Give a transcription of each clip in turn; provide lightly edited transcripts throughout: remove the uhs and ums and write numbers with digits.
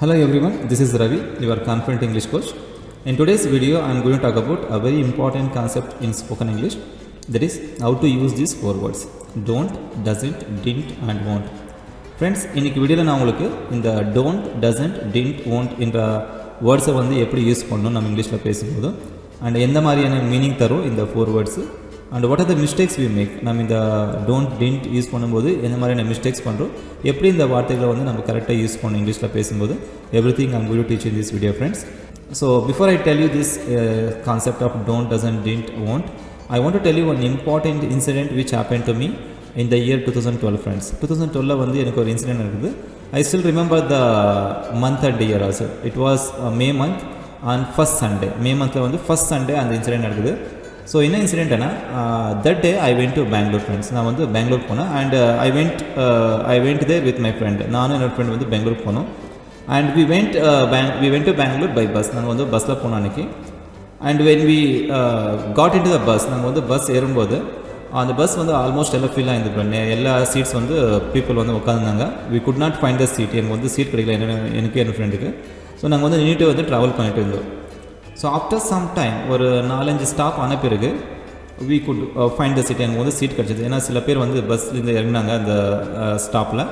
Hello everyone, this is Ravi, your confident English coach. In today's video, I am going to talk about a very important concept in spoken English, that is how to use these four words: don't, doesn't, didn't and won't. Friends, இன்னைக்கு வீடியோவில் நான் உங்களுக்கு இந்த don't, doesn't, didn't, won't என்ற வேர்ட்ஸை வந்து எப்படி use பண்ணணும் நம்ம இங்கிலீஷில் பேசும்போது அண்ட் எந்த மாதிரியான மீனிங் தரும் இந்த four words and what are the mistakes we make. நம்ம இந்த டோன்ட் டின்ட் யூஸ் பண்ணும்போது எந்த மாதிரியான மிஸ்டேக்ஸ் பண்ணுறோம், எப்படி இந்த வார்த்தைகளை வந்து நம்ம கரெக்டாக யூஸ் பண்ணணும் இங்கிலீஷில் பேசும்போது, every thing I'm going to teach in this video friends. So before I tell you this concept of don't, doesn't, didn't, won't, I want to tell you one important incident which happened to me in the year 2012 friends. 2012 வந்து எனக்கு ஒரு incident இருக்குது. I still remember the month and year also. It was May month and first Sunday. May monthல வந்து first Sunday அந்த incident நடக்குது. So என்ன இன்சிடென்ட்னா, that day I went to Bangalore friends. நான் வந்து பெங்களூர் போனேன் and I went there with my friend. நானும் என்னோட ஃப்ரெண்ட் வந்து பெங்களூர் போனோம் and we went to Bangalore by bus. நாங்கள் வந்து பஸ்ஸில் போனோம் அன்றைக்கி. And when we got into the bus, நாங்கள் வந்து பஸ் ஏறும்போது அந்த பஸ் வந்து ஆல்மோஸ்ட் எல்லாம் ஃபில் ஆகிருந்துருப்பாங்க. எல்லா சீட்ஸ் வந்து பீப்புள் வந்து உட்காந்துருந்தாங்க. We could not find the seat. எனக்கு வந்து சீட் கிடைக்கல எனக்கு என் ஃப்ரெண்டுக்கு. ஸோ நாங்கள் வந்து நின்றுட்டு வந்து ட்ராவல் பண்ணிட்டு இருந்தோம். ஸோ ஆஃப்டர் சம் டைம் ஒரு 4-5 ஸ்டாப் ஆன பிறகு we could find the seat. எனக்கு வந்து சீட் கிடச்சிது. ஏன்னா சில பேர் வந்து பஸ்லேருந்து இறங்கினாங்க அந்த ஸ்டாப்பில்.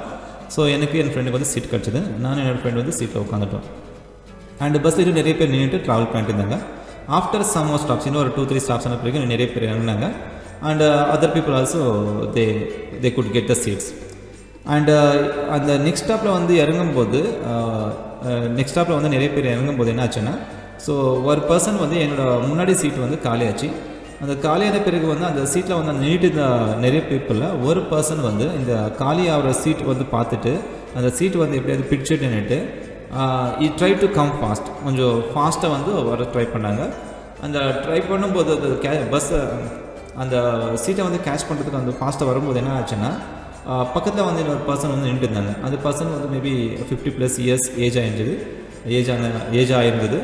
ஸோ எனக்கு என் ஃப்ரெண்டுக்கு வந்து சீட் கிடச்சிது. நானும் என்னோடய ஃப்ரெண்ட் வந்து சீட்டில் உட்காந்துட்டோம். அண்ட் பஸ்ஸில் நிறைய பேர் நின்றுட்டு ட்ராவல் பண்ணிட்டு இருந்தாங்க. ஆஃப்டர் சம் ஸ்டாப்ஸ், இன்னும் ஒரு 2-3 ஸ்டாப்ஸ் ஆன பிறகு நிறைய பேர் இறங்கினாங்க. And other people also they could get the seats. And அந்த நெக்ஸ்ட் ஸ்டாப்பில் வந்து இறங்கும்போது நிறைய பேர் இறங்கும்போது என்ன ஆச்சுன்னா, ஸோ ஒரு பர்சன் வந்து என்னோடய முன்னாடி சீட்டு வந்து காலியாச்சு. அந்த காலியான பிறகு வந்து அந்த சீட்டில் வந்து அந்த நீட்டு நிறைய பீப்புளில் ஒரு பர்சன் வந்து இந்த காலி ஆகிற சீட் வந்து பார்த்துட்டு அந்த சீட் வந்து எப்படியாவது பிடிச்சிட்டுன்னுட்டு ட்ரை டு கம் ஃபாஸ்ட், கொஞ்சம் ஃபாஸ்ட்டாக வந்து வர ட்ரை பண்ணாங்க. அந்த ட்ரை பண்ணும்போது அந்த பஸ்ஸை அந்த சீட்டை வந்து கேட்ச் பண்ணுறதுக்கு அந்த ஃபாஸ்ட்டாக வரும்போது என்ன ஆச்சுன்னா, பக்கத்தில் வந்து இன்னொரு பர்சன் வந்து நின்றுட்டு இருந்தாங்க. அந்த பர்சன் வந்து மேபி 50+ இயர்ஸ் ஏஜ் ஆகிருந்தது.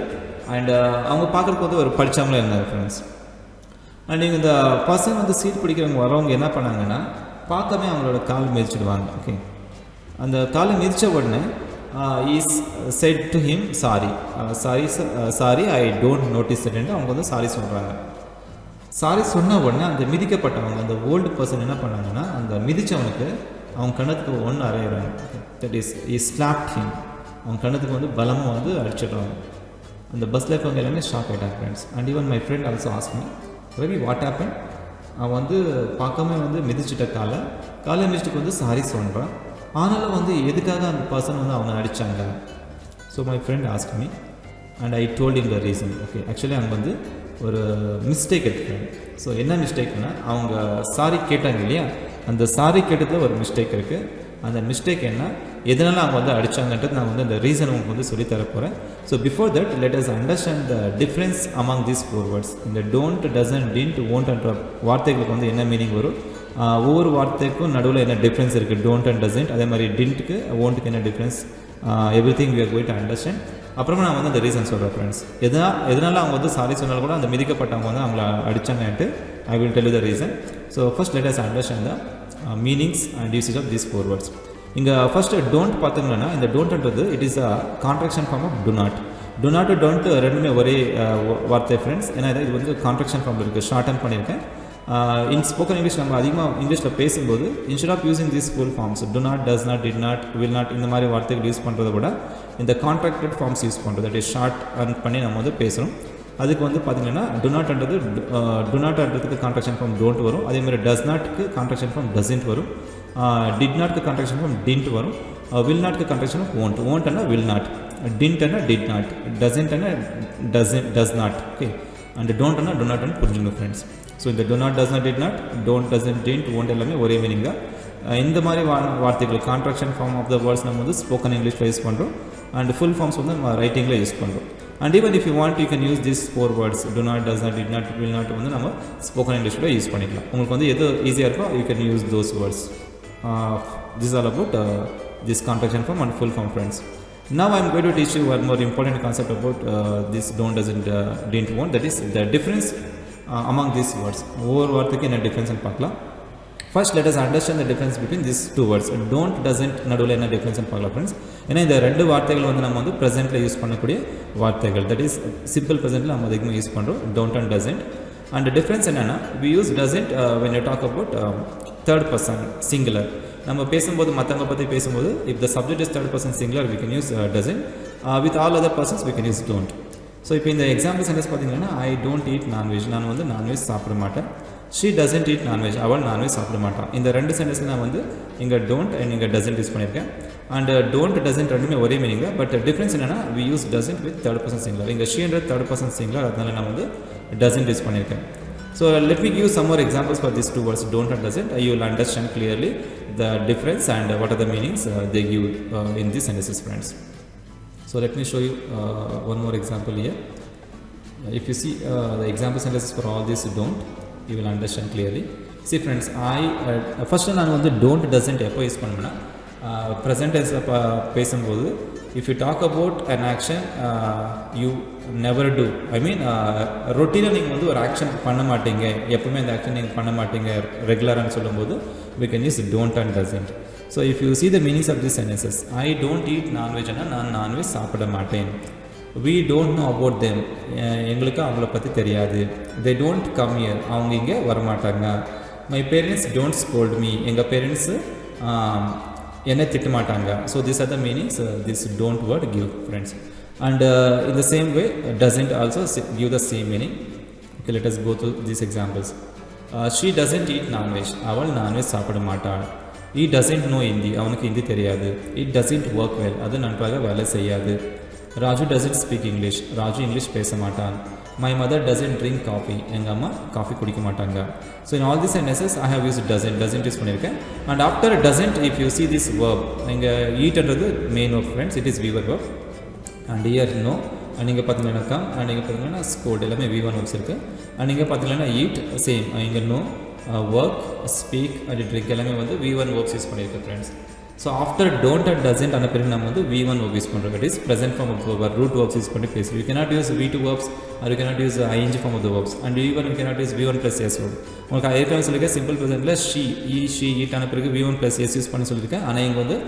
அண்ட் அவங்க பார்க்குறதுக்கு வந்து ஒரு படித்தவங்களே இருந்தாங்க ஃப்ரெண்ட்ஸ். அண்ட் நீங்கள் இந்த பர்சன் வந்து சீட் பிடிக்கிறவங்க வரவங்க என்ன பண்ணாங்கன்னா, பார்க்கவே அவங்களோட கால் மிதிச்சிடுவாங்க. ஓகே, அந்த காலை மிதித்த உடனே is set to him sorry I don't notice it. அவங்க வந்து சாரி சொல்கிறாங்க. சாரி சொன்ன உடனே அந்த மிதிக்கப்பட்டவங்க, அந்த ஓல்டு பர்சன் என்ன பண்ணாங்கன்னா, அந்த மிதித்தவனுக்கு அவங்க கண்ணத்துக்கு ஒன்று அறையிறாங்க. That is slapped him. அவங்க கண்ணத்துக்கு வந்து பலமாக வந்து அடிச்சிடுறாங்க. அந்த பஸ்ஸில் இருக்கவங்க எல்லாமே ஷாக் ஆகிட்டாங்க friends. And even my friend also ask me, Ravi what happen? அவன் வந்து பார்க்காம வந்து மிதிச்சிட்ட காலை மிதிச்சுட்டு வந்து சாரி சொல்கிறான். ஆனாலும் வந்து எதுக்காக அந்த பர்சன் வந்து அவனை அடித்தாங்க? So my friend ask me and I told him the reason. Okay, actually அவங்க வந்து ஒரு மிஸ்டேக் எடுத்துக்கிறாங்க. ஸோ என்ன மிஸ்டேக்னா, அவங்க சாரி கேட்டாங்க இல்லையா, அந்த சாரி கேட்டதில் ஒரு மிஸ்டேக் இருக்குது. அந்த மிஸ்டேக் என்ன, எதனால் அவங்க வந்து அடித்தாங்கன்றது நான் வந்து அந்த ரீசன் உங்களுக்கு வந்து சொல்லித்தர போகிறேன். So before that let us understand the difference among these four words. இந்த டோன்ட், டசன்ட், டின்ட், won't என்ற வார்த்தைகளுக்கு வந்து என்ன மீனிங் வரும், ஒவ்வொரு வார்த்தைக்கும் நடுவில் என்ன டிஃப்ரென்ஸ் இருக்குது, டோன்ட் அண்ட் டசன்ட், அதே மாதிரி டின்ட்டுக்கு won'tக்கு என்ன difference, every thing we are going to understand. அப்புறமா நான் வந்து அந்த ரீசன் சொல்கிறேன் ஃப்ரெண்ட்ஸ். எதனால் அவங்க வந்து சாரி சொன்னாலும் கூட அந்த மிதிக்கப்பட்டவங்க வந்து அவங்கள அடித்தாங்கன்ட்டு I will tell you the reason. So first let us understand the meanings and usage of these four words. இங்கே ஃபஸ்ட்டு டோன்ட் பார்த்தீங்கன்னா, இந்த டோன்ட்ன்றது it is a contraction form of do not. Do not, don't ரெண்டுமே ஒரே வார்த்தை friends. ஏன்னா இது வந்து கான்ட்ராக்ஷன் ஃபார்ம் இருக்குது, ஷார்ட் அண்ட் பண்ணியிருக்கேன். இன் ஸ்போக்கன் இங்கிலீஷ் நம்ம அதிகமாக இங்கிலீஷில் பேசும்போது instead of using these full forms do not, does not, did not, will not இந்த மாதிரி வார்த்தைகள் யூஸ் பண்ணுறத விட இந்த கான்ட்ராக்டட் ஃபார்ம்ஸ் யூஸ் பண்ணுறது, தட் இஸ் ஷார்ட் அண்ட் பண்ணி நம்ம வந்து பேசுகிறோம். அதுக்கு வந்து பார்த்திங்கன்னா டு நாட்ன்றதுக்கு கான்ட்ராக்ஷன் ஃபார்ம் டோன்ட் வரும். அதேமாதிரி டஸ் நாட்க்கு கான்ட்ராக்ஷன் ஃபார்ம் டசன்ட் வரும். டிட் நாட்க்கு கான்ட்ராக்ஷன் ஃபார்ம் டின்ட் வரும். வில் நாட்க்கு கான்ட்ராக்ஷன் ஆஃப் won't. won'tனா வில் நாட், டின்ட்னா டிட் நாட், டசன்ட்னா டஸ் நாட். ஓகே, அண்ட் டோன்ட்னா டு நாட்னு புரிஞ்சுக்கணும் ஃப்ரெண்ட்ஸ். ஸோ இந்த to not, does not, did not, don't, doesn't, didn't, won't எல்லாமே ஒரே மீனிங் தான். இந்த மாதிரி வார்த்தைகள் contraction form of the words நம்ம வந்து ஸ்போக்கன் இங்கிலீஷில் யூஸ் பண்ணுறோம். அண்ட் ஃபுல் ஃபார்ம்ஸ் வந்து நம்ம ரைட்டிங்கில் யூஸ் பண்ணுறோம். And even if you want you can use this four words to not, does not, did not, will not வந்து நம்ம ஸ்போக்கன் இங்கிலீஷில் யூஸ் பண்ணிக்கலாம். உங்களுக்கு வந்து எது ஈஸியாக இருக்கோ you can use those words. This is all about this contraction form and full form friends. Now I am going to teach you one more important concept about this don't, doesn't, didn't, won't, that is the difference among these words. ஒவ்வொரு வார்த்தைக்கு என்ன டிஃப்ரென்ஸ்னு பார்க்கலாம். First, let us understand the difference between these two words. Don't, doesn't நடுவில் என்ன difference பார்க்கலாம் friends. ஏன்னா இந்த ரெண்டு வார்த்தைகள் வந்து நம்ம வந்து ப்ரெசென்ட்டில் யூஸ் பண்ணக்கூடிய வார்த்தைகள். தட் இஸ் சிம்பிள் ப்ரெசென்ட்டில் நம்ம அதிகமாக யூஸ் பண்ணுறோம் don't and doesn't. And difference என்னென்னா we use doesn't when you talk about third person singular. நம்ம பேசும்போது மற்றவங்க பற்றி பேசும்போது if the subject is third person singular we can use doesn't. With all other persons we can use don't. So இப்போ இந்த example sentence பார்த்தீங்கன்னா ஐ don't eat non veg, நான் வந்து நான்வெஜ் சாப்பிட மாட்டேன். ஷீ டசன்ட் ஈட் நான்வெஜ், அவள் நான்வெஜ் சாப்பிட மாட்டான். இந்த ரெண்டு சென்டென்ஸில் நான் வந்து இங்கே டோன்ட் அண்ட் இங்கே டசன்ட் யூஸ் பண்ணியிருக்கேன். அண்ட் டோன்ட் டசன்ட் ரெண்டுமே ஒரே மீனிங் தான். பட் டிஃப்ரென்ஸ் என்னென்னா we use doesn't with third person singular. இங்கே ஷீன்றது தேர்ட் பர்சன் சிங்குலர், அதனால நான் வந்து டசன்ட் யூஸ் பண்ணியிருக்கேன். So let me give some more examples for this two words don't and doesn't. You will understand clearly the difference and what are the meanings they give in these sentences, friends. So let me show you one more example here. If you see the example sentences for all this don't, you will understand clearly. See friends, first நான் வந்து don't doesn't எப்போ use பண்ணுவேன்னா present டென்ஸில் பேசும்போது if you talk about an action you never do, I mean ரொட்டீனாக நீங்கள் வந்து ஒரு action பண்ண மாட்டீங்க, எப்போவுமே அந்த ஆக்ஷன் நீங்கள் பண்ண மாட்டீங்க ரெகுலரானு சொல்லும்போது we can use don't and doesn't. So if you see the meanings of these sentences, I don't eat non-veg னா நான் நான்வெஜ் சாப்பிட மாட்டேன். We don't know about them, எங்களுக்கு அவங்கள பற்றி தெரியாது. They don't come here, அவங்க இங்கே வரமாட்டாங்க. My parents don't scold me, எங்கள் பேரண்ட்ஸு என்னை திட்ட மாட்டாங்க. So these are the meanings this don't word give, friends. And in the same way doesn't also give the same meaning. Okay, let us go through these examples. She doesn't eat non-veg, அவள் non veg சாப்பிட மாட்டாள். He doesn't know Hindi, அவனுக்கு ஹிந்தி தெரியாது. It doesn't work well, அது நன்றாக வேலை செய்யாது. Raju doesn't speak English, Raju English பேச மாட்டான். My mother doesn't drink coffee, எங்கள் அம்மா காஃபி குடிக்க மாட்டாங்க. So in all these sentences I have used doesn't use பண்ணியிருக்கேன். And after doesn't, if you see this verb, இங்கே eatன்றது main verb, friends, it is V verb. And here no, and இங்கே பார்த்தீங்கன்னா come, and இங்கே பார்த்தீங்கன்னா scold, எல்லாமே V1 verbs இருக்குது. And இங்கே பார்த்தீங்கன்னா eat same, இங்கே no, work, speak and drink எல்லாமே வந்து V1 verbs யூஸ் பண்ணியிருக்கேன், friends. So after don't and doesn't ஆன பிறகு நம்ம வந்து V1 verb யூஸ் பண்ணுறோம். It is present form of the verb, root verbs use பண்ணி பேசுகிறோம். You cannot use V2 verbs or you cannot use ing form of the verbs, and even you cannot use V1 plus S verb. உங்களுக்கு ஏற்கனவே சொல்லியிருக்கேன் simple ப்ரெசென்ட்டில் she, he, she, it ஆன பிறகு V1 plus S use பண்ணி சொல்லியிருக்கேன். ஆனால் இங்கே வந்து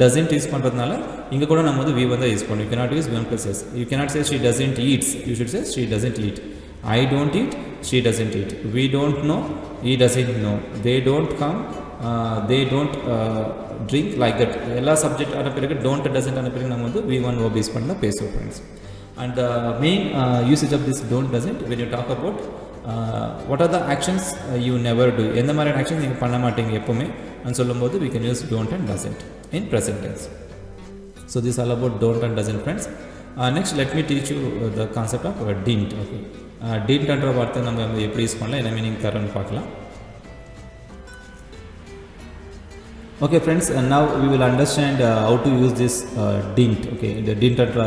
doesn't யூஸ் பண்ணுறதுனால இங்கே கூட நம்ம வந்து V1 தான் யூஸ் பண்ணுவோம். You cannot use V1 plus S. You cannot say she doesn't eats, you should say she doesn't eat. I don't eat, she doesn't eat. We don't know, he doesn't know. They don't come, they don't drink, like that. எல்லா subject ஆன பிறகு don't doesn't ஆன பிறகு நம்ம வந்து V1 verb use பண்ணி தான் பேசுவோம், friends. And the main usage of this don't doesn't when you talk about what are the actions you never do, எந்த மாதிரியான ஆக்ஷன் நீங்கள் பண்ண மாட்டீங்க எப்போவுமே and சொல்லும்போது we can use don't and doesn't in present tense. So this is all about don't and doesn't, friends. Next let me teach you the concept of didn't. Okay, didn't என்ற வார்த்தை நம்ம எப்படி use பண்ணலாம், என்ன meaning தரன்னு பார்க்கலாம். Okay friends, now we will understand how to use this didn't. Okay, the didn't என்ற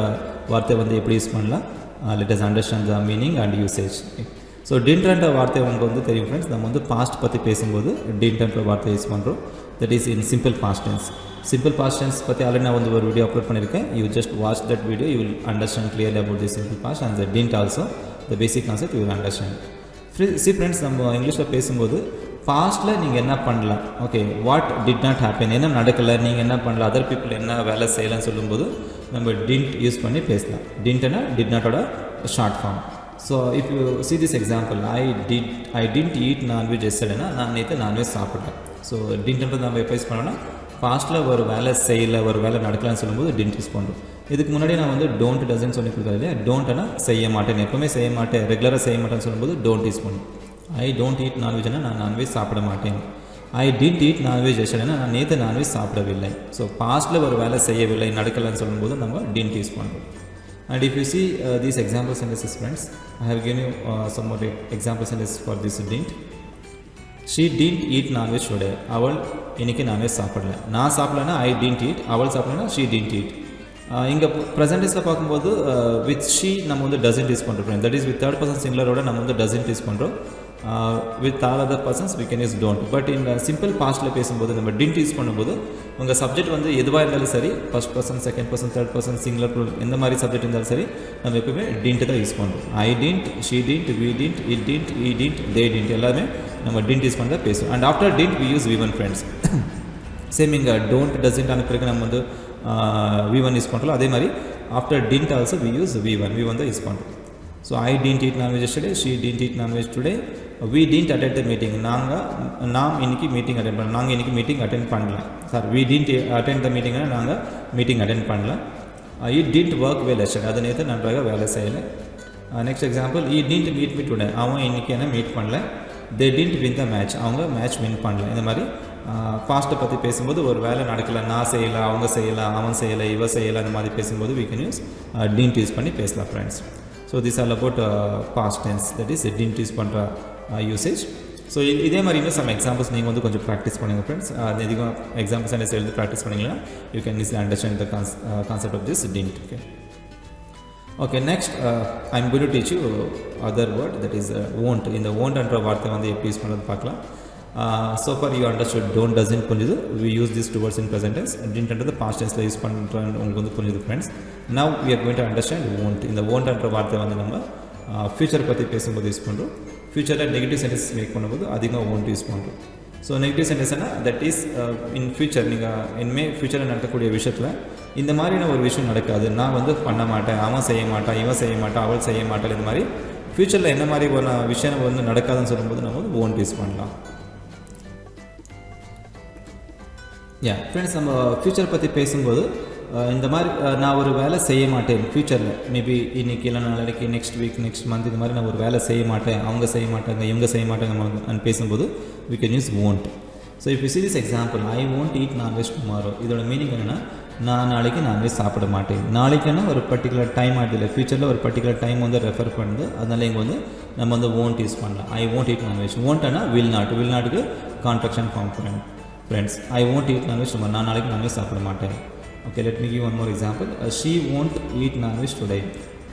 வார்த்தை வந்து எப்படி யூஸ் பண்ணலாம். Let us understand the meaning and usage. Okay. So didn't என்ற வார்த்தை உங்களுக்கு வந்து தெரியும், friends. நம்ம வந்து past பற்றி பேசும்போது didn't என்ற வார்த்தை யூஸ் பண்ணுறோம். That is in simple past tense. Simple past tense பற்றி ஆல்ரெடி நான் வந்து ஒரு வீடியோ அப்லோட் பண்ணியிருக்கேன். You just watch that video, you will understand clearly about the simple past and the didn't also, the basic concept you will understand. See friends, நம்ம இங்கிலீஷில் பேசும்போது பாஸ்ட்டில் நீங்கள் என்ன பண்ணலாம், okay, what did not happen, என்ன நடக்கலை, நீங்கள் என்ன பண்ணலாம், அதர் பீப்புள் என்ன வேலை செய்யலாம்னு சொல்லும்போது நம்ம டிண்ட் யூஸ் பண்ணி பேசலாம். டிண்ட்னா டிட் நாட்டோட short form. So if you see this example, I didn't eat nonveg எஸ்டர்டேனா நான் நேற்று நான்வெஜ் சாப்பிட்டேன். ஸோ டிண்ட்ன்றது நம்ம எப்போ யூஸ் பண்ணோன்னா பாஸ்ட்டில் ஒரு வேலை செய்யலை, ஒரு வேலை நடக்கலான்னு சொல்லும்போது டிண்ட் யூஸ் பண்ணுறோம். இதுக்கு முன்னாடி நான் வந்து டோன்ட் டசன்ட் சொல்லி கொடுக்குறது இல்லையா, டோன்ட்னா செய்ய மாட்டேன், எப்போவுமே செய்ய மாட்டேன், ரெகுலராக செய்ய மாட்டேன்னு சொல்லும்போது டோன்ட் யூஸ் பண்ணும். ஐ டோன்ட் ஈட் நான்வெஜ்னா நான் நான்வெஜ் சாப்பிட மாட்டேன். ஐ டிட் ஈட் நான்வெஜ் எஸ்டர்டேனா நான் நேற்று நான்வெஜ் சாப்பிடவில்லை. ஸோ பாஸ்ட்டில் ஒரு வேலை செய்யவில்லை, நடக்கலைன்னு சொல்லும்போது நம்ம டிண்ட் யூஸ் பண்ணுறோம். And if you see these example sentences, friends, I have given you some more example sentences for this didn't. She didn't eat non-veg today. அவள் இன்னைக்கு நான்வெஜ் சாப்பிடல. நான் சாப்பிடலன்னா ஐ டிண்ட் ஈட், அவள் சாப்பிடலன்னா ஷீ டிண்ட் ஈட். இங்கே ப்ரெசன்டேஸில் பார்க்கும்போது வித் ஷீ நம்ம வந்து டசன்ட் யூஸ் பண்ணுறோம். That is with third person சிங்குலரோட நம்ம வந்து டசன்ட் யூஸ் பண்ணுறோம். With all other persons we can use don't. But இந்த சிம்பிள் பாஸ்ட்டில் பேசும்போது நம்ம டிண்ட் யூஸ் பண்ணும்போது உங்கள் சப்ஜெக்ட் வந்து எதுவாக இருந்தாலும் சரி, first person, second person, third person, singular plural, எந்த மாதிரி சப்ஜெக்ட் இருந்தாலும் சரி நம்ம எப்பவுமே டிண்ட் தான் யூஸ் பண்ணுறோம். I didn't, she didn't, we didn't, it didn't, he didn't, they didn't எல்லாமே நம்ம didn't யூஸ் பண்ணி தான் பேசுவோம். And after didn't we use v1 friends. Same இங்கே don't doesn't ஆன பிறகு நம்ம வந்து v1 யூஸ் பண்ணுறோம். அதே மாதிரி after didn't also we use v1 தான் யூஸ் பண்ணுறோம். So I didn't eat non-veg yesterday, she didn't eat non-veg today, we didn't attend the meeting. நாம் இன்னைக்கு மீட்டிங் அட்டென்ட் பண்ணல. நாங்கள் இன்னைக்கு மீட்டிங் அட்டென்ட் பண்ணல. Sir we didn't attend the meeting, நாங்கள் meeting attend பண்ணல. it didn't work well yesterday, அது நேற்று நன்றாக வேலை செய்யலை. Next example, he didn't meet me today, அவன் இன்னைக்கு என்ன மீட் பண்ணல. they didn't win the match, அவங்க மேட்ச் வின் பண்ணல. இந்த மாதிரி பாஸ்ட்டை பற்றி பேசும்போது ஒரு வேலை நடக்கலை, நான் செய்யலை, அவங்க செய்யலை, அவன் செய்யலை, இவ செய்யலை, அந்த மாதிரி பேசும்போது we can use didn't use பண்ணி பேசலாம் friends. So this all about past tense, that is didn't use பண்ணுற யூசேஜ். ஸோ இதே மாதிரி இன்னும் சம் எக்ஸாம்பிள்ஸ் நீங்கள் வந்து கொஞ்சம் ப்ராக்டிஸ் பண்ணுங்கள் ஃப்ரெண்ட்ஸ். அது அதிகம் எக்ஸாம்பிள்ஸ் அண்ட் எழுதி ப்ராக்டிஸ் பண்ணிங்கன்னா you can easily understand the concept of this didn't. Okay next I am going to teach you other word, that is won't. இந்த won't என்ற வார்த்தை வந்து எப்படி யூஸ் பண்ணுறது பார்க்கலாம். So far you understood don't doesn't புரியுது. we use these two words in present tense. didn't என்ற past tenseல use பண்ணுறேன்னு உங்களுக்கு வந்து புரியுது friends. now we are going to understand won't. இந்த won't என்ற வார்த்தை வந்து நம்ம ஃபியூச்சர் பற்றி பேசும்போது யூஸ் பண்ணுறோம். ஃபியூச்சரில் நெகட்டிவ் சென்டென்ஸ் மேக் பண்ணும்போது அதிகமாக won't யூஸ் பண்ணுறோம். ஸோ நெகட்டிவ் சென்டென்ஸ்னா தட் இஸ் இன் ஃபியூச்சர், நீங்கள் இனிமேல் ஃபியூச்சரில் நடக்கக்கூடிய விஷயத்தில் இந்த மாதிரியான ஒரு விஷயம் நடக்காது, நான் வந்து பண்ண மாட்டேன், அவன் செய்ய மாட்டான், இவன் செய்ய மாட்டான், அவள் செய்ய மாட்டாள், இந்த மாதிரி ஃபியூச்சரில் என்ன மாதிரி ஒரு விஷயம் வந்து நடக்காதுன்னு சொல்லும்போது நம்ம வந்து won't யூஸ் பண்ணலாம். ஃப்ரெண்ட்ஸ், நம்ம ஃப்யூச்சர் பற்றி பேசும்போது இந்த மாதிரி நான் ஒரு வேலை செய்ய மாட்டேன் ஃப்யூச்சரில், மேபி இன்றைக்கி இல்லை நாளைக்கு, நெக்ஸ்ட் வீக், நெக்ஸ்ட் மந்த், இந்த மாதிரி நான் ஒரு வேலை செய்ய மாட்டேன், அவங்க செய்ய மாட்டாங்க, இவங்க செய்ய மாட்டாங்க பேசும்போது we can use won't. So if you see this example, I won't eat non-veg tomorrow, இதோட மீனிங் என்னென்னா நான் நாளைக்கு நான்வெஜ் சாப்பிட மாட்டேன். நாளைக்குன்னா ஒரு பர்டிகுலர் டைம் ஆகிடுது, ஃபியூச்சரில் ஒரு பர்டிகுலர் டைம் வந்து ரெஃபர் பண்ணுது. அதனால இங்கே வந்து நம்ம வந்து won't யூஸ் பண்ணலாம். I won't eat non-veg. won't-னா will not, will not-க்கு கான்ட்ராக்ஷன் ஃபார்ம் பண்ணணும் friends. I won't eat non-veg tomorrow, நான் நாளைக்கு நான்வெஜ் சாப்பிட மாட்டேன். Okay, let me give one more example. she won't eat non-veg today,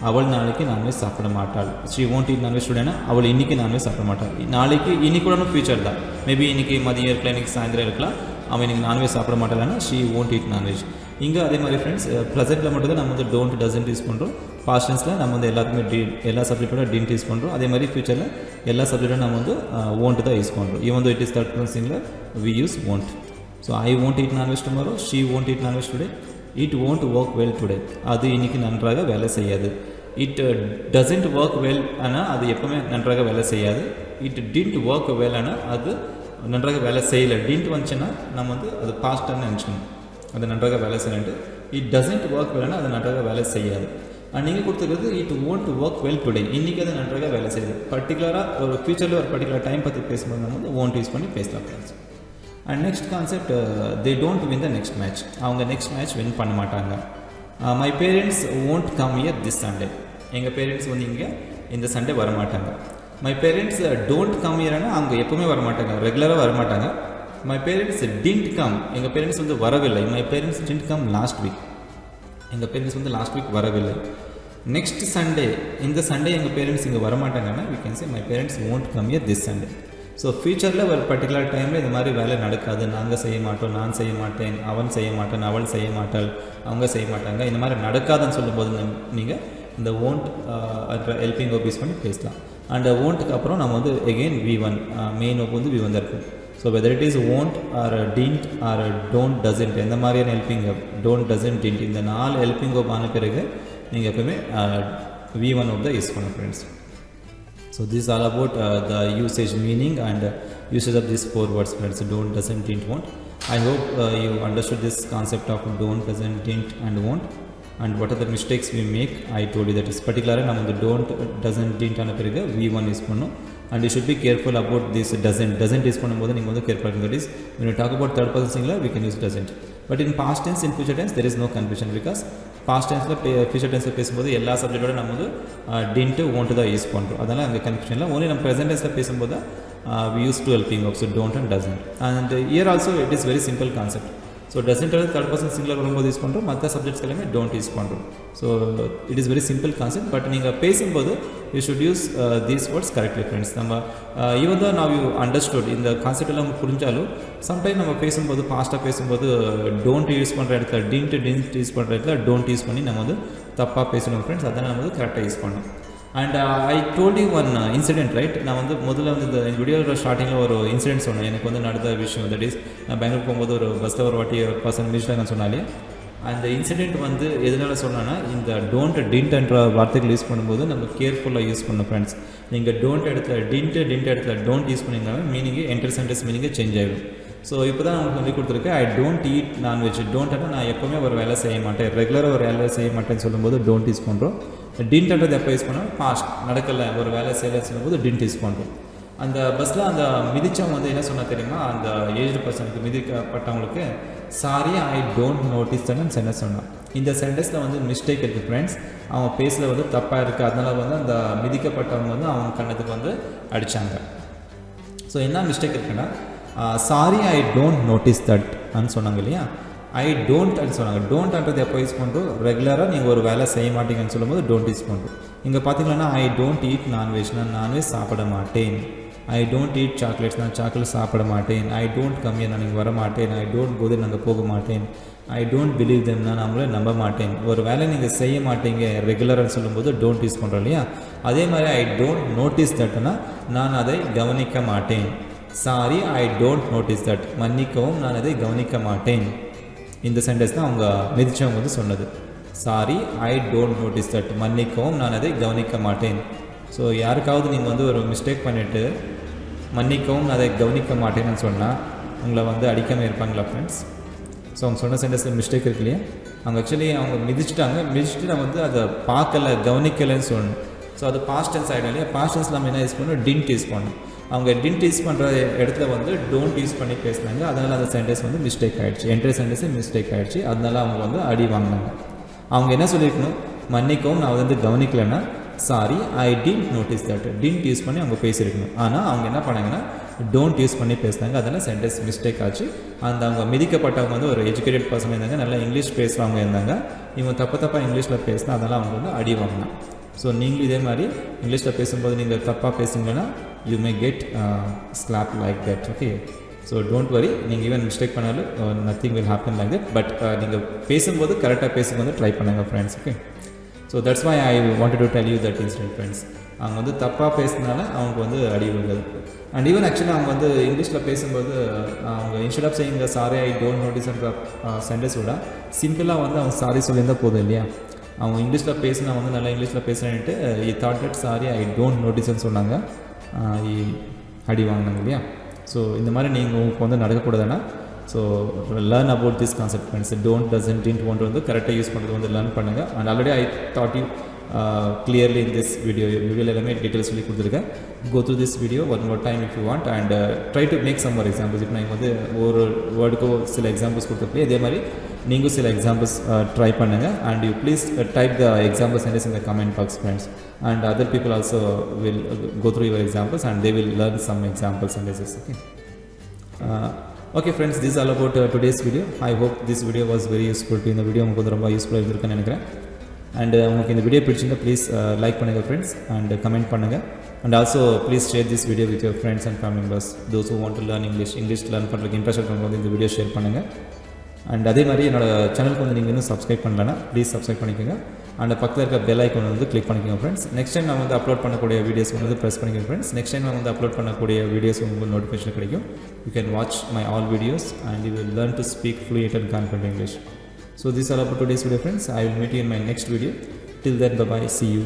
அவள் நாளைக்கு நான்வெஜ் சாப்பிட மாட்டாள். she won't eat non-veg today, அவள் இன்றைக்கி நான்வெஜ் சாப்பிட மாட்டாள். நாளைக்கு இன்னைக்கு கூட ஃபியூச்சர் தான், மேபி இன்றைக்கி மதியம் இருக்கலாம், இன்றைக்கி சாயந்தரம் இருக்கலாம், அவன் இன்றைக்கி நான்வெஜ் சாப்பிட மாட்டாள்னா she won't eat non-veg. இங்கே அதே மாதிரி ஃப்ரெண்ட்ஸ், ப்ரெசென்ட்டில் மட்டும் தான் நம்ம வந்து don't doesn't யூஸ் பண்ணுறோம். பாஸ்ட் டென்ஸில் நம்ம வந்து எல்லாத்துக்குமே எல்லா சப்ஜெக்டோட didn't யூஸ் பண்ணுறோம். அதே மாதிரி ஃபியூச்சரில் எல்லா சப்ஜெக்டும் நம்ம வந்து won't தான் யூஸ் பண்ணுறோம். even though it is third person singular, we use won't. So I won't eat non-veg tomorrow, she won't eat non-veg today, it won't work well today, அது இன்றைக்கி நன்றாக வேலை செய்யாது. it doesn't work well ஆனால் அது எப்போவுமே நன்றாக வேலை செய்யாது. it didn't work well ஆனால் அது நன்றாக வேலை செய்யலை. didn't வந்துச்சுன்னா நம்ம வந்து அது பாஸ்ட்டாக நினச்சிக்கணும், அது நன்றாக வேலை செய்யணுன்ட்டு. it doesn't work well ஆனால் அது நன்றாக வேலை செய்யாது. நீங்கள் கொடுத்துருக்கிறது it won't work well today, இன்றைக்கி அது நன்றாக வேலை செய்யுது. பர்டிகுலராக ஒரு ஃபியூச்சரில் ஒரு பர்டிகுலர் டைம் பற்றி பேசும்போது நம்ம வந்து won't யூஸ் பண்ணி பேசலாம் friends. And next concept, they don't win the next match, அவங்க நெக்ஸ்ட் மேட்ச் வின் பண்ண மாட்டாங்க. my parents won't come here this Sunday, எங்கள் பேரண்ட்ஸ் வந்து இங்கே இந்த சண்டே வரமாட்டாங்க. my parents don't come hereனா அவங்க எப்போவுமே வரமாட்டாங்க, ரெகுலராக வரமாட்டாங்க. my parents didn't come, எங்கள் பேரண்ட்ஸ் வந்து வரவில்லை. my parents didn't come last week, எங்கள் பேரண்ட்ஸ் வந்து லாஸ்ட் வீக் வரவில்லை. நெக்ஸ்ட் சண்டே, இந்த சண்டே எங்கள் பேரண்ட்ஸ் இங்கே வரமாட்டாங்கன்னா we can say my parents won't come here this Sunday. So ஃபியூச்சரில் ஒரு பர்டிகுலர் டைமில் இந்த மாதிரி வேலை நடக்காது, நாங்கள் செய்ய மாட்டோம், நான் செய்ய மாட்டேன், அவன் செய்ய மாட்டேன், அவள் செய்ய மாட்டாள், அவங்க செய்ய மாட்டாங்க, இந்த மாதிரி நடக்காதுன்னு சொல்லும்போது நீங்கள் இந்த won't ஹெல்பிங் verb யூஸ் பண்ணி பேசலாம். அண்ட் won'tக்கு அப்புறம் நம்ம வந்து எகெயின் v1, மெயின் verb வந்து v1 தான் இருக்கும். So whether it is won't or didn't or don't doesn't, எந்த மாதிரியான helping verb, don't doesn't didn't, இந்த 4 ஹெல்பிங் verb ஆன பிறகு நீங்கள் எப்பவுமே v1 verb தான் யூஸ் பண்ணணும் friends. So this is all about the usage, meaning and usage of these 4 words friends, don't, doesn't, didn't, won't. I hope you understood this concept of don't, doesn't, didn't and won't, and what are the mistakes we make. I told you that is particularly நம்ம இந்த don't, doesn't, didn't ஆன பிறகு v1 use பண்ணணும். and you should be careful about this doesn't use பண்ணும்போது நீங்கள் வந்து கேர்ஃபுல்லாக இருக்கும். that is when you talk about third person singular we can use doesn't, but in past tense, in future tense there is no confusion, because past டென்ஸில் future டென்ஸில் பேசும்போது எல்லா சப்ஜெக்டோட நம்ம வந்து didn't, won't தான் யூஸ் பண்ணுறோம். அதனால் அங்கே கன்ஃபியூஷன் இல்லை. ஒன்லி நம்ம ப்ரெசென்ட் டென்ஸில் பேசும்போது we use two helping verbs, don't and doesn't. and here also it is very simple concept. So doesn't third person singular வரும்போது யூஸ் பண்ணுறோம், மற்ற சப்ஜெக்ட்ஸ் எல்லாமே டோன்ட் யூஸ் பண்ணுறோம். So it is very simple concept, but நீங்கள் பேசும்போது you should use these words correctly friends. நம்ம even தான் நான் யூ அண்டர்ஸ்டுட் இந்த கான்செப்ட் எல்லாம் புரிஞ்சாலும் சம்டைம் நம்ம பேசும்போது ஃபாஸ்ட்டாக பேசும்போது டோன்ட் யூஸ் பண்ணுற இடத்துல டின்ட் யூஸ் பண்ணுற இடத்துல டோன்ட் யூஸ் பண்ணி நம்ம வந்து தப்பாக பேசணும் ஃப்ரெண்ட்ஸ். அதனால் நம்ம வந்து கரெக்டாக யூஸ் பண்ணணும். And I told you one incident right. நான் வந்து முதல்ல வந்து இந்த வீடியோட ஸ்டார்டிங்கில் ஒரு இன்சிடென்ட் சொன்னேன். எனக்கு வந்து நடந்த விஷயம் தட் இஸ், நான் பெங்களூர் போகும்போது ஒரு பஸ்ஸில் ஒரு வாட்டி ஒரு பர்சன் இங்கிலீஷில் நான் சொன்னாலே அந்த இன்சிடென்ட் வந்து எதனால் சொன்னேன்னா, இந்த டோன்ட் டிண்ட் என்ற வார்த்தைகள் யூஸ் பண்ணும்போது நம்ம கேர்ஃபுல்லாக யூஸ் பண்ணணும் ஃப்ரெண்ட்ஸ். நீங்கள் டோன்ட் இடத்துல டிண்ட் இடத்துல டோன்ட் யூஸ் பண்ணிங்கன்னா மீனிங்கு என்டர் சென்டென்ஸ் மீனிங்கே சேஞ்ச் ஆகிடும். ஸோ இப்போ தான் உங்களுக்கு சொல்லி கொடுத்துருக்கேன். I don't eat non-veg. டோன்ட்னா நான் எப்போவுமே ஒரு வேலை செய்ய மாட்டேன், ரெகுலராக ஒரு வேலை செய்ய மாட்டேன்னு சொல்லும்போது டோன்ட் யூஸ் பண்ணுறோம். டின்ட்ன்றது எப்போ யூஸ் பண்ணோம், பாஸ்ட், நடக்கலை, ஒரு வேலை செய்யலை சொல்லும்போது டின்ட் யூஸ் பண்ணுறோம். அந்த பஸ்ஸில் அந்த மிதிச்சவங்க வந்து என்ன சொன்னால் தெரியுமா, அந்த ஏஜ்டு பர்சனுக்கு மிதிக்கப்பட்டவங்களுக்கு சாரி ஐ டோன்ட் நோட்டீஸ் தான் சென்டென்ஸ் சொன்னான். இந்த சென்டென்ஸில் வந்து மிஸ்டேக் இருக்குது ஃப்ரெண்ட்ஸ். அவங்க பேஸில் வந்து தப்பாக இருக்குது. அதனால் வந்து அந்த மிதிக்கப்பட்டவங்க வந்து அவங்க கண்ணத்துக்கு வந்து அடித்தாங்க. ஸோ என்ன மிஸ்டேக் இருக்குன்னா, sorry I don't notice that அப்படின்னு சொன்னாங்க இல்லையா, ஐ டோன்ட் சொன்னாங்க. டோன்ட்ன்றது எப்போ யூஸ் பண்ணுறோம், ரெகுலராக நீங்கள் ஒரு வேலை செய்ய மாட்டீங்கன்னு சொல்லும்போது டோன்ட் யூஸ் பண்ணுறோம். இங்கே பார்த்தீங்கன்னா ஐ டோன்ட் ஈட் நான்வெஜ், நான் நான்வெஜ் சாப்பிட மாட்டேன். ஐ டோன்ட் ஈட் சாக்லேட்ஸ், நான் சாக்லேட் சாப்பிட மாட்டேன். ஐ டோன்ட் கம் ஹியர், நான் இங்கே வர மாட்டேன். ஐ டோன்ட் கோ தேர், நாங்கள் போக மாட்டேன். ஐ டோன்ட் பிலீவ் தெம், நான் அவங்கள நம்ப மாட்டேன். ஒரு வேலை நீங்கள் செய்ய மாட்டீங்க ரெகுலராக சொல்லும்போது டோன்ட் யூஸ் பண்ணுறோம் இல்லையா. அதே மாதிரி ஐ டோன்ட் நோட்டீஸ் தட்னா நான் அதை கவனிக்க மாட்டேன். Sorry I don't notice that, மன்னிக்கவும் நான் அதை கவனிக்க மாட்டேன். இந்த சென்டென்ஸ் தான் அவங்க மிதிச்சவங்க வந்து சொன்னது. Sorry I don't notice that, மன்னிக்கவும் நான் அதை கவனிக்க மாட்டேன். ஸோ யாருக்காவது நீங்கள் வந்து ஒரு மிஸ்டேக் பண்ணிவிட்டு மன்னிக்கவும் நான் அதை கவனிக்க மாட்டேன்னு சொன்னால் உங்களை வந்து அடிக்காமல் இருப்பாங்களா ஃப்ரெண்ட்ஸ்? ஸோ அவங்க சொன்ன சென்டென்ஸில் மிஸ்டேக் இருக்கு இல்லையா, அவங்க ஆக்சுவலி அவங்க மிதிச்சுட்டு நான் வந்து அதை பார்க்கலை கவனிக்கலைன்னு சொல்லணும். ஸோ அது பாஸ்ட் டென்ஸ் ஆகிடும் இல்லையா. பாஸ்ட் டென்ஸில் நம்ம என்ன யூஸ் பண்ணணும், டின்ட் யூஸ் பண்ணணும். அவங்க டின்ட் யூஸ் பண்ணுற இடத்துல வந்து டோன்ட் யூஸ் பண்ணி பேசினாங்க. அதனால் அந்த சென்டென்ஸ் வந்து மிஸ்டேக் ஆகிடுச்சு, என்டையர் சென்டென்ஸே மிஸ்டேக் ஆகிடுச்சு. அதனால அவங்க வந்து அடி வாங்கினாங்க. அவங்க என்ன சொல்லியிருக்கணும், மன்னிக்கவும் நான் வந்து கவனிக்கலைன்னா sorry I didn't notice that, didn't use பண்ணி அவங்க பேசியிருக்கணும். ஆனால் அவங்க என்ன பண்ணாங்கன்னா டோன்ட் யூஸ் பண்ணி பேசினாங்க. அதனால் சென்டென்ஸ் மிஸ்டேக் ஆச்சு. அந்த அவங்க மிதிக்கப்பட்டவங்க வந்து ஒரு எஜுகேட்டட் பர்சன் இருந்தாங்க, நல்லா இங்கிலீஷ் பேசுகிறவங்க இருந்தாங்க. இவங்க தப்பாக இங்கிலீஷில் பேசினா அதனால் அவங்க வந்து அடி வாங்கினாங்க. ஸோ நீங்களும் இதே மாதிரி இங்கிலீஷில் பேசும்போது நீங்கள் தப்பாக பேசுங்கன்னா you may get slap like that. Okay, so don't worry, நீங்கள் ஈவன் மிஸ்டேக் பண்ணாலும் nothing will happen like that. But நீங்கள் பேசும்போது கரெக்டாக பேசும்போது ட்ரை பண்ணுங்கள் friends. Okay, so that's why I wanted to tell you that incident friends. அவங்க வந்து தப்பாக பேசினால அவங்க வந்து அடி விழுது. அண்ட் ஈவன் ஆக்சுவலி அவங்க வந்து இங்கிலீஷில் பேசும்போது அவங்க instead of saying sorry I don't நோட்டீஸ்ன்ற சென்டென்ஸோட சிம்பிளாக வந்து அவங்க சாரி சொல்லியிருந்தால் போதும் இல்லையா. அவங்க இங்கிலீஷில் பேசினா வந்து நல்லா இங்கிலீஷில் பேசுகிறேன்ட்டு I thought that sorry I don't நோட்டீஸ்ன்னு சொன்னாங்க, அடி வாங்கினாங்க இல்லையா. ஸோ இந்த மாதிரி நீங்கள் உங்களுக்கு வந்து நடக்கக்கூடாதுன்னா so learn about this concept friends. Don't doesn't didn't ஒன்று வந்து கரெக்டாக யூஸ் பண்ணுறது வந்து லேர்ன் பண்ணுங்கள். And already I thought you clearly in this வீடியோவில் எல்லாமே டீட்டெயில்ஸ் சொல்லி கொடுத்துருக்கேன். go through this video one more time if you want and try to make some more examples. இப்போ நான் வந்து ஒரு வேர்டுக்கோ சில எக்ஸாம்பிள்ஸ் கொடுத்துருப்பேன், இதே மாதிரி நீங்கள் சில எக்ஸாம்பிள்ஸ் ட்ரை பண்ணுங்கள். and you please type the example sentence in the comment box friends, and other people also will go through your examples and they will learn some example sentences. Okay friends, this is all about today's video. I hope this video was very useful to you. இந்த video உங்களுக்கு வந்து ரொம்ப யூஸ்ஃபுல்லாக இருந்திருக்குன்னு நினைக்கிறேன். And உங்களுக்கு இந்த video பிடிச்சிருந்தால் ப்ளீஸ் லைக் பண்ணுங்கள் ஃப்ரெண்ட்ஸ், அண்ட் கமெண்ட் பண்ணுங்கள். And also please share this video with your friends and family members. Those who want to learn English learn பண்ணுறதுக்கு இன்ட்ரெஸ்ட் இருக்கிறவங்க வந்து இந்த வீடியோ ஷேர் பண்ணுங்கள். அண்ட் அதே மாதிரி என்னோடய சேனலுக்கு வந்து நீங்கள் இன்னும் சப்ஸ்கிரைப் பண்ணலன்னா ப்ளீஸ் சப்ஸ்கிரைப் பண்ணிக்கோங்க. அண்ட் பக்கத்தில் இருக்க பெல் ஐக்கான் வந்து கிளிக் பண்ணிக்கோங்க ஃப்ரெண்ட்ஸ். நெக்ஸ்ட் டைம் நான் வந்து அப்லோட் பண்ணக்கூடிய வீடியோஸ் வந்து ப்ரெஸ் பண்ணிக்கோங்க ஃப்ரெண்ட்ஸ். நெக்ஸ்ட் டைம் நான் வந்து அப்லோட் பண்ணக்கூடிய வீடியோஸ் உங்களுக்கு நோட்டிஃபிகேஷன் கிடைக்கும். You can watch my all videos and you will learn to speak fluent and confident English. So this is all about today's video friends. I will meet you in my next video. Till then, bye bye, see you.